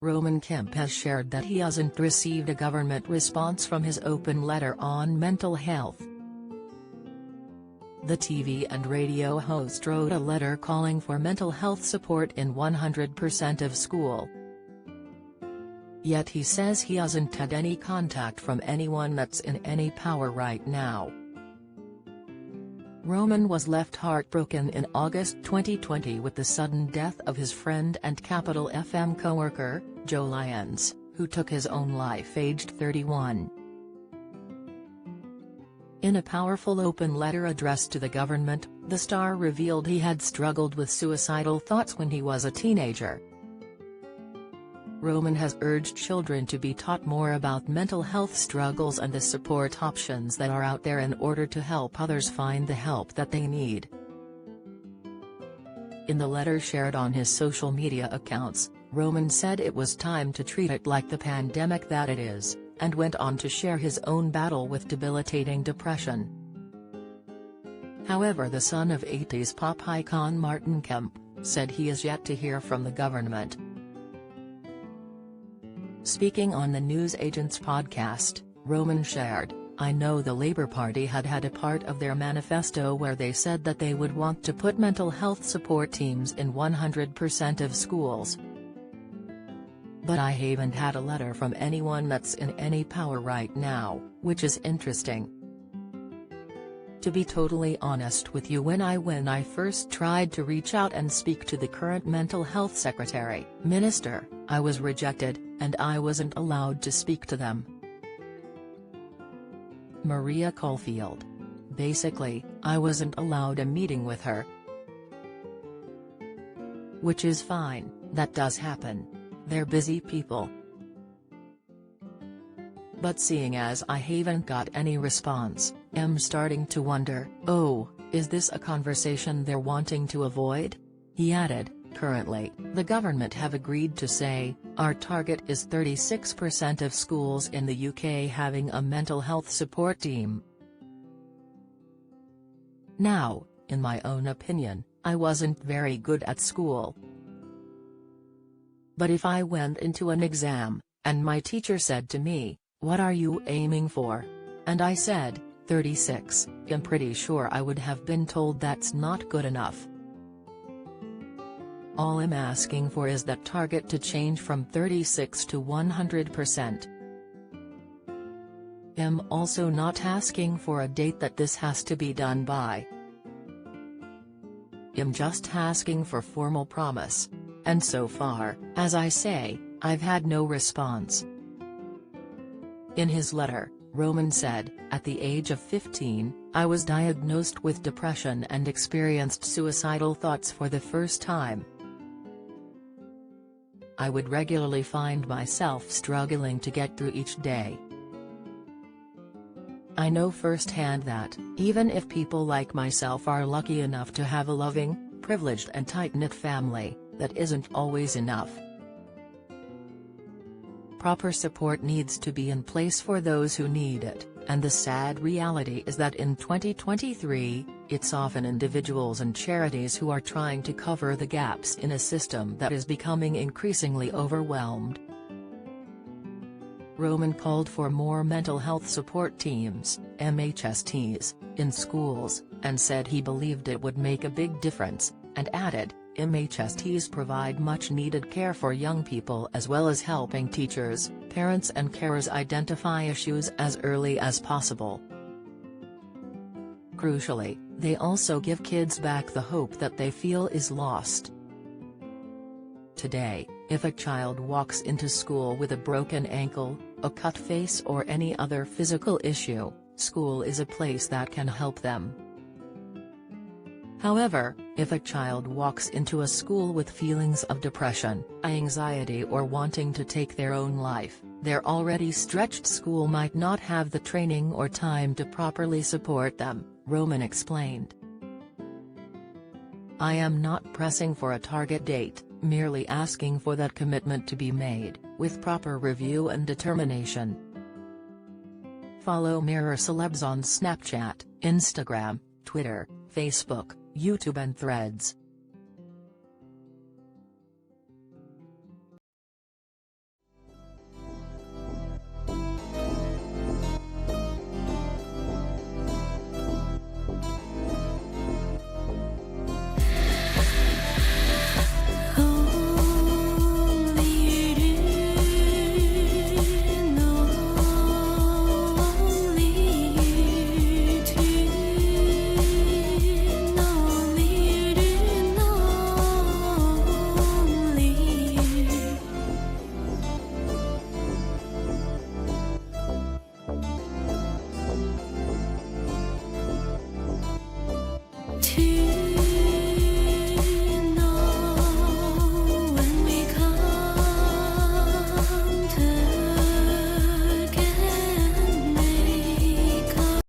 Roman Kemp has shared that he hasn't received a government response from his open letter on mental health. The TV and radio host wrote a letter calling for mental health support in 100% of school. Yet he says he hasn't had any contact from anyone that's in any power right now. Roman was left heartbroken in August 2020 with the sudden death of his friend and Capital FM co-worker, Joe Lyons, who took his own life aged 31. In a powerful open letter addressed to the government, the star revealed he had struggled with suicidal thoughts when he was a teenager. Roman has urged children to be taught more about mental health struggles and the support options that are out there in order to help others find the help that they need. In the letter shared on his social media accounts, Roman said it was time to treat it like the pandemic that it is, and went on to share his own battle with debilitating depression. However, the son of 80s pop icon Martin Kemp said he is yet to hear from the government. Speaking on the News Agents podcast, Roman shared, "I know the Labour Party had a part of their manifesto where they said that they would want to put mental health support teams in 100% of schools. But I haven't had a letter from anyone that's in any power right now, which is interesting. To be totally honest with you, when I first tried to reach out and speak to the current mental health minister, I was rejected, and I wasn't allowed to speak to them." Maria Caulfield. "Basically, I wasn't allowed a meeting with her. Which is fine, that does happen. They're busy people. But seeing as I haven't got any response, I'm starting to wonder, is this a conversation they're wanting to avoid?" He added, "Currently, the government have agreed to say, our target is 36% of schools in the UK having a mental health support team. Now, in my own opinion, I wasn't very good at school. But if I went into an exam, and my teacher said to me, 'What are you aiming for?' and I said, 36, I'm pretty sure I would have been told that's not good enough. All I'm asking for is that target to change from 36 to 100%. I'm also not asking for a date that this has to be done by. I'm just asking for formal promise. And so far, as I say, I've had no response." In his letter, Roman said, "At the age of 15, I was diagnosed with depression and experienced suicidal thoughts for the first time. I would regularly find myself struggling to get through each day. I know firsthand that, even if people like myself are lucky enough to have a loving, privileged and tight-knit family, that isn't always enough. Proper support needs to be in place for those who need it, and the sad reality is that in 2023, it's often individuals and charities who are trying to cover the gaps in a system that is becoming increasingly overwhelmed." Roman called for more mental health support teams, MHSTs, in schools, and said he believed it would make a big difference, and added, "MHSTs provide much-needed care for young people as well as helping teachers, parents and carers identify issues as early as possible. Crucially, they also give kids back the hope that they feel is lost. Today, if a child walks into school with a broken ankle, a cut face or any other physical issue, school is a place that can help them. However, if a child walks into a school with feelings of depression, anxiety or wanting to take their own life, their already stretched school might not have the training or time to properly support them," Roman explained. "I am not pressing for a target date, merely asking for that commitment to be made, with proper review and determination." Follow Mirror Celebs on Snapchat, Instagram, Twitter, Facebook, YouTube and Threads.